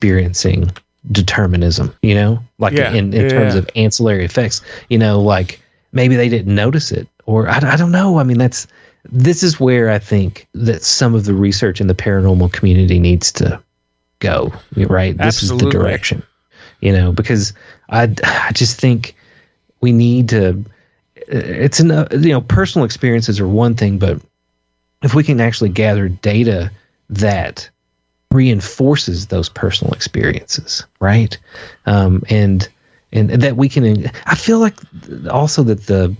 experiencing determinism, you know, like in terms of ancillary effects, you know, like maybe they didn't notice it, or I don't know. I mean, this is where I think that some of the research in the paranormal community needs to go, right? This is the direction, you know, because I just think we need to, it's enough, you know, personal experiences are one thing, but if we can actually gather data that reinforces those personal experiences, right? And that we can, I feel like also that the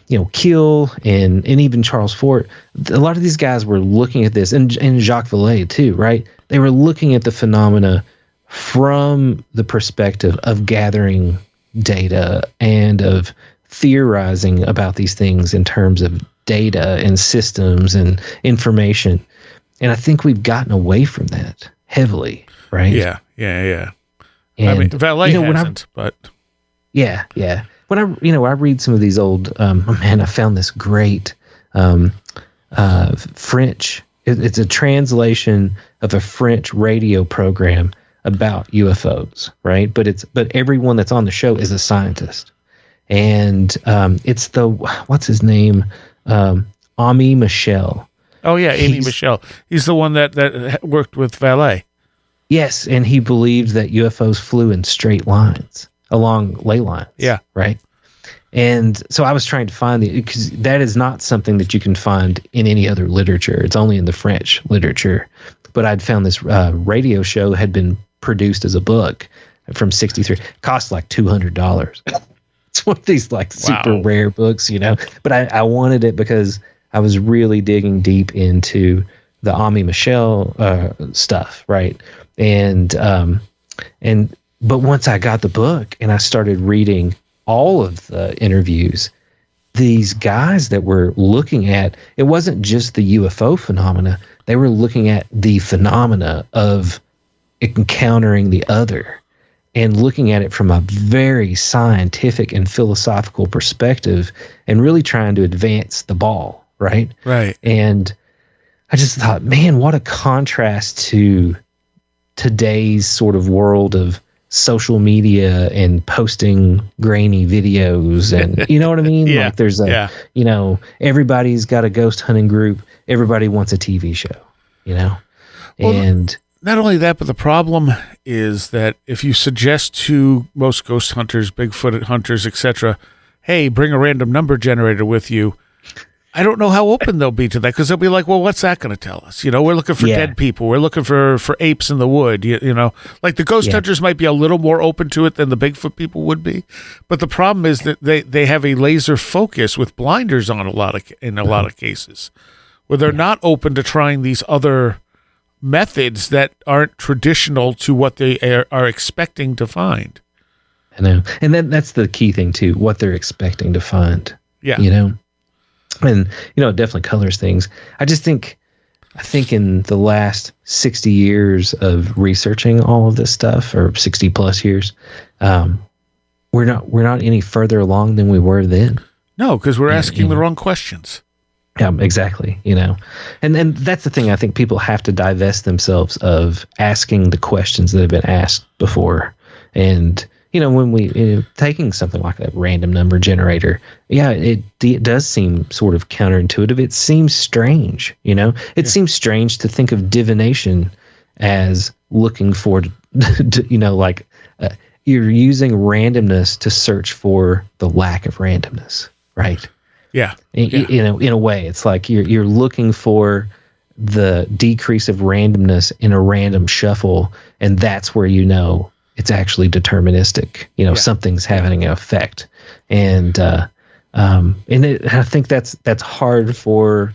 you know, Keel and even Charles Fort, a lot of these guys were looking at this, and Jacques Vallée too, right? They were looking at the phenomena from the perspective of gathering data and of theorizing about these things in terms of data and systems and information. And I think we've gotten away from that heavily, right? Yeah. And, I mean, Vallée hasn't, but yeah. When I read some of these old, I found this great French. It's a translation of a French radio program about UFOs, right? But everyone that's on the show is a scientist, and it's what's his name, Aimé Michel. Oh yeah, Aimé Michel. He's the one that worked with Vallée. Yes, and he believed that UFOs flew in straight lines along ley lines. Yeah, right. And so I was trying to find because that is not something that you can find in any other literature. It's only in the French literature. But I'd found this radio show had been produced as a book from '63. Cost like $200. It's one of these like super rare books, you know. But I wanted it because I was really digging deep into the Aimé Michel stuff, right? But once I got the book and I started reading all of the interviews, these guys that were looking at, it wasn't just the UFO phenomena. They were looking at the phenomena of encountering the other and looking at it from a very scientific and philosophical perspective and really trying to advance the ball, right? Right. And I just thought, man, what a contrast to today's sort of world of social media and posting grainy videos, and you know what I mean? Yeah. Like there's you know, everybody's got a ghost hunting group. Everybody wants a TV show, you know? Well, and not only that, but the problem is that if you suggest to most ghost hunters, Bigfoot hunters, etc., hey, bring a random number generator with you, I don't know how open they'll be to that, because they'll be like, well, what's that going to tell us? You know, we're looking for dead people. We're looking for apes in the wood. You know, like the ghost hunters might be a little more open to it than the Bigfoot people would be. But the problem is that they have a laser focus with blinders on in a lot of cases, where they're not open to trying these other methods that aren't traditional to what they are expecting to find. I know. And then that's the key thing too, what they're expecting to find. Yeah. You know? And, you know, it definitely colors things. I think in the last 60 years of researching all of this stuff, or 60 plus years, we're not any further along than we were then. No, because we're asking the wrong questions. Yeah, exactly. You know, and that's the thing. I think people have to divest themselves of asking the questions that have been asked before. And, you know, when taking something like that random number generator, it does seem sort of counterintuitive. It seems strange, you know. It seems strange to think of divination as looking for, you know, like you're using randomness to search for the lack of randomness, right? Yeah. You know, in a way, it's like you're looking for the decrease of randomness in a random shuffle, and that's where you know it's actually deterministic. You know, something's having an effect, and I think that's hard for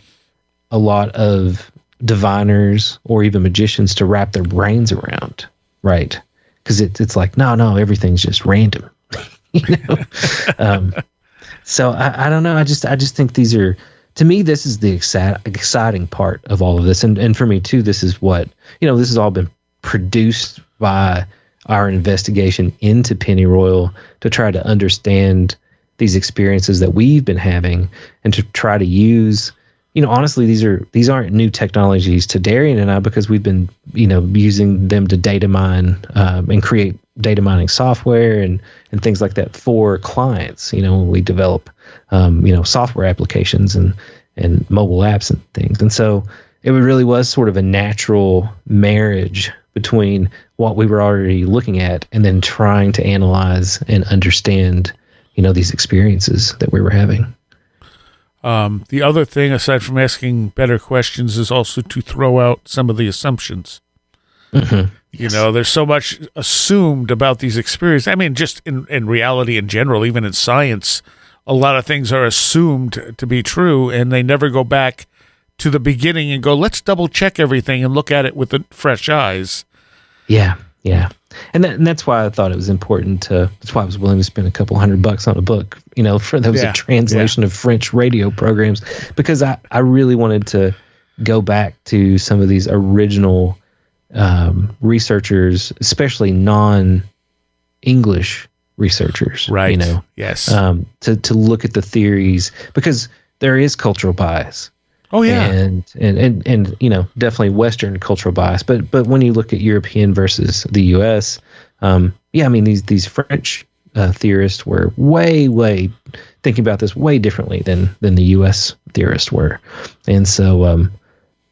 a lot of diviners or even magicians to wrap their brains around, right? Because it's like no, everything's just random, you know. So I don't know. I just think these are, to me, this is the exciting part of all of this, and for me too, this is what, you know, this has all been produced by our investigation into Pennyroyal to try to understand these experiences that we've been having, and to try to use honestly, these aren't new technologies to Darian and I, because we've been, using them to data mine and create data mining software and things like that for clients. When we develop, software applications and mobile apps and things. And so it really was sort of a natural marriage between what we were already looking at and then trying to analyze and understand, these experiences that we were having. The other thing, aside from asking better questions, is also to throw out some of the assumptions. Mm-hmm. Yes. There's so much assumed about these experiences. I mean, just in reality in general, even in science, a lot of things are assumed to be true, and they never go back to the beginning and go, let's double check everything and look at it with the fresh eyes. Yeah. And that's why I thought it was important that's why I was willing to spend a couple $100 on a book, for that was a translation of French radio programs, because I really wanted to go back to some of these original researchers, especially non-English researchers, right? Yes. To look at the theories, because there is cultural bias. Oh yeah, and definitely Western cultural bias. But when you look at European versus the U.S., these French theorists were way thinking about this way differently than the U.S. theorists were, and so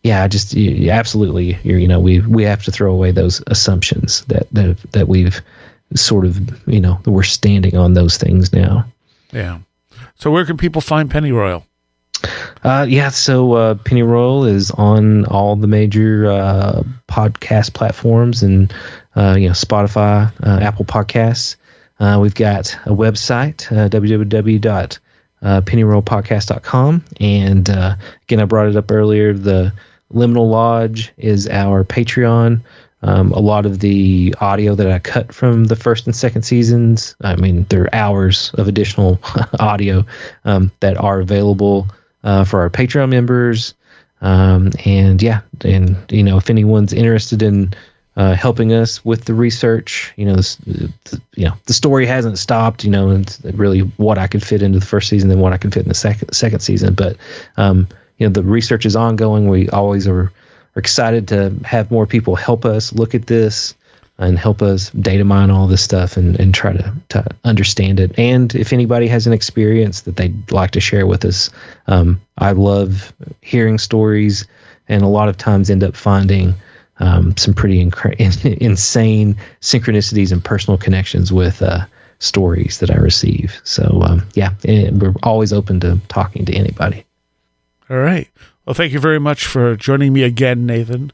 absolutely, we have to throw away those assumptions that we've sort of we're standing on those things now. Yeah. So where can people find Pennyroyal? So Pennyroyal is on all the major podcast platforms and Spotify, Apple Podcasts. We've got a website, www.pennyroyalpodcast.com, and again, I brought it up earlier. The Liminal Lodge is our Patreon. A lot of the audio that I cut from the first and second seasons, there are hours of additional audio that are available for our Patreon members. If anyone's interested in helping us with the research, the story hasn't stopped. It's really what I could fit into the first season than what I could fit in the second season. But the research is ongoing. We always are excited to have more people help us look at this and help us data mine all this stuff and try to understand it. And if anybody has an experience that they'd like to share with us, I love hearing stories, and a lot of times end up finding some pretty insane synchronicities and personal connections with stories that I receive. So, we're always open to talking to anybody. All right. Well, thank you very much for joining me again, Nathan.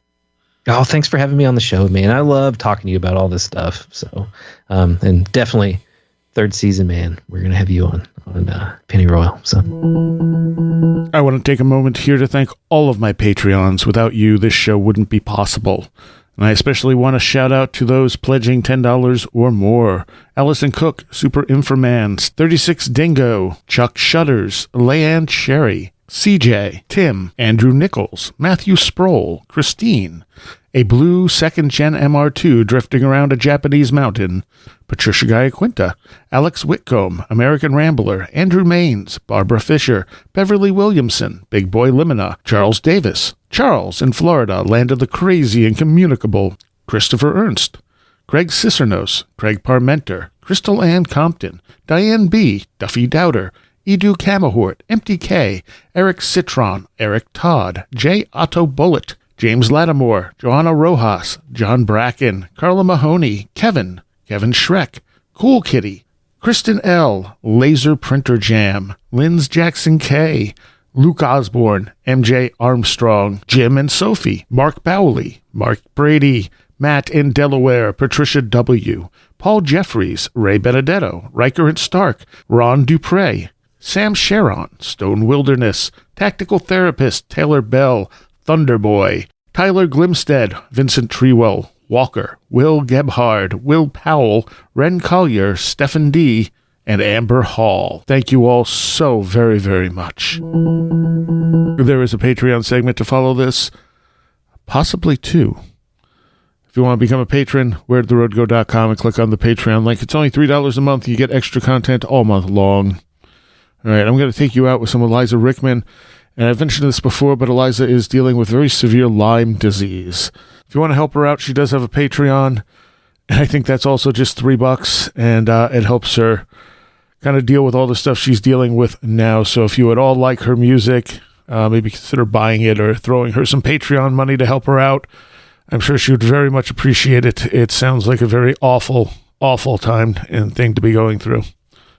Oh, thanks for having me on the show, man. I love talking to you about all this stuff. So, and definitely third season, man, we're going to have you on Pennyroyal. So I want to take a moment here to thank all of my Patreons. Without you, this show wouldn't be possible. And I especially want to shout out to those pledging $10 or more. Allison Cook, Super Inframan, 36 Dingo, Chuck Shutters, Leanne Sherry, CJ, Tim, Andrew Nichols, Matthew Sproul, Christine, a blue second-gen MR2 drifting around a Japanese mountain, Patricia Giaquinta, Alex Whitcomb, American Rambler, Andrew Maines, Barbara Fisher, Beverly Williamson, Big Boy Limina, Charles Davis, Charles in Florida, land of the crazy and communicable, Christopher Ernst, Craig Cicernos, Craig Parmenter, Crystal Ann Compton, Diane B., Duffy Dowder, Edu Camahort, Empty K, Eric Citron, Eric Todd, J. Otto Bullitt, James Lattimore, Joanna Rojas, John Bracken, Carla Mahoney, Kevin Schreck, Cool Kitty, Kristen L., Laser Printer Jam, Linz Jackson K., Luke Osborne, MJ Armstrong, Jim and Sophie, Mark Bowley, Mark Brady, Matt in Delaware, Patricia W., Paul Jeffries, Ray Benedetto, Riker and Stark, Ron Dupre, Sam Sharon, Stone Wilderness, Tactical Therapist, Taylor Bell, Thunderboy, Tyler Glimstead, Vincent Trewell, Walker, Will Gebhard, Will Powell, Wren Collier, Stephen D., and Amber Hall. Thank you all so very, very much. There is a Patreon segment to follow this, possibly two. If you want to become a patron, where'dtheroadgo.com and click on the Patreon link. It's only $3 a month. You get extra content all month long. All right, I'm going to take you out with some Eliza Rickman. And I've mentioned this before, but Eliza is dealing with very severe Lyme disease. If you want to help her out, she does have a Patreon, and I think that's also just $3, and it helps her kind of deal with all the stuff she's dealing with now. So if you would all like her music, maybe consider buying it or throwing her some Patreon money to help her out. I'm sure she would very much appreciate it. It sounds like a very awful, awful time and thing to be going through.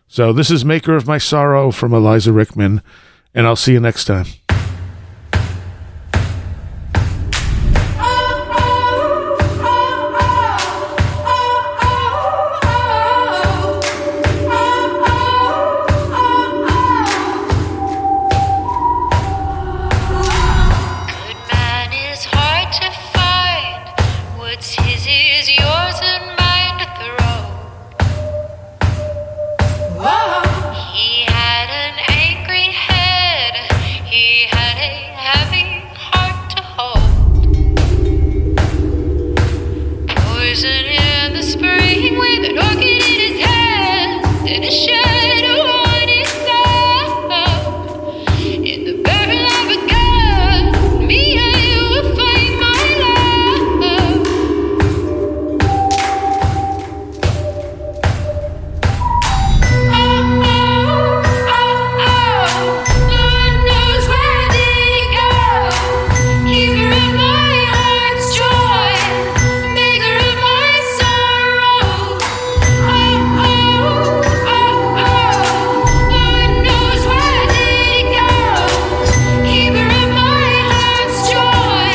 So this is Maker of My Sorrow from Eliza Rickman, and I'll see you next time. He had an angry head. He had a heavy heart to hold. Poison in the spring with an orchid in his hand and a shadow on his side. In the barrel of a gun, me and you will find my love. Lord knows where did he go? Keeper of my heart's joy, maker of my sorrow. Lord knows where did he go? Keeper of my heart's joy,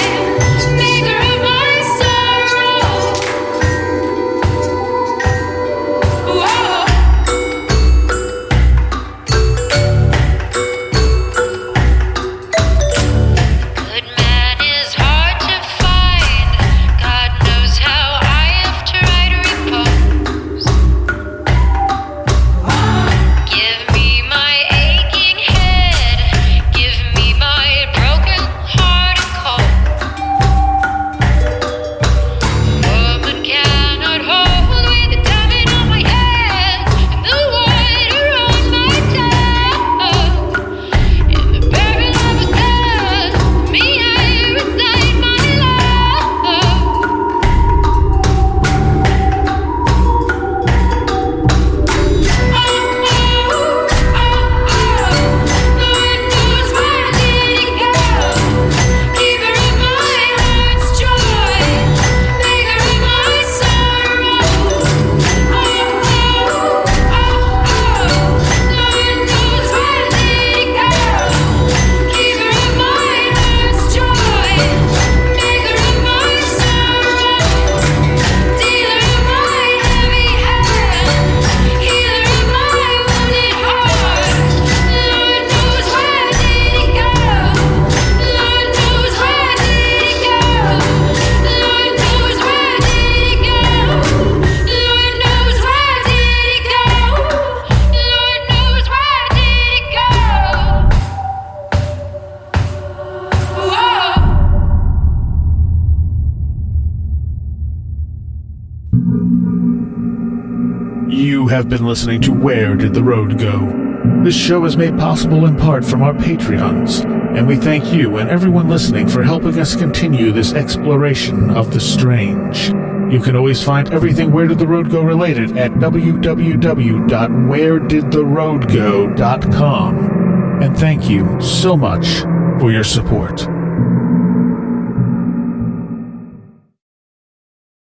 maker of my sorrow. Good man is hard to find. God knows how I have tried to repose. Give me my aching head. Give me my broken heart and cold. Woman cannot hold with the diamond on my head and the water on my tongue. In the barrel of a gun, me I resign my love. Lord knows where did he go? Keeper of my heart's joy, maker of my sorrow. Lord knows where did he go? Keeper of my heart's joy, maker of my sorrow. Dealer of my heavy hand, healer of my wounded heart. Lord knows where did he go? Lord knows where did he go? Lord knows where did he go? Lord knows where did he go? Lord knows where did he go? Whoa. You have been listening to Where Did the Road Go? This show is made possible in part from our Patreons, and we thank you and everyone listening for helping us continue this exploration of the strange. You can always find everything Where Did the Road Go related at www.wheredidtheroadgo.com. And thank you so much for your support.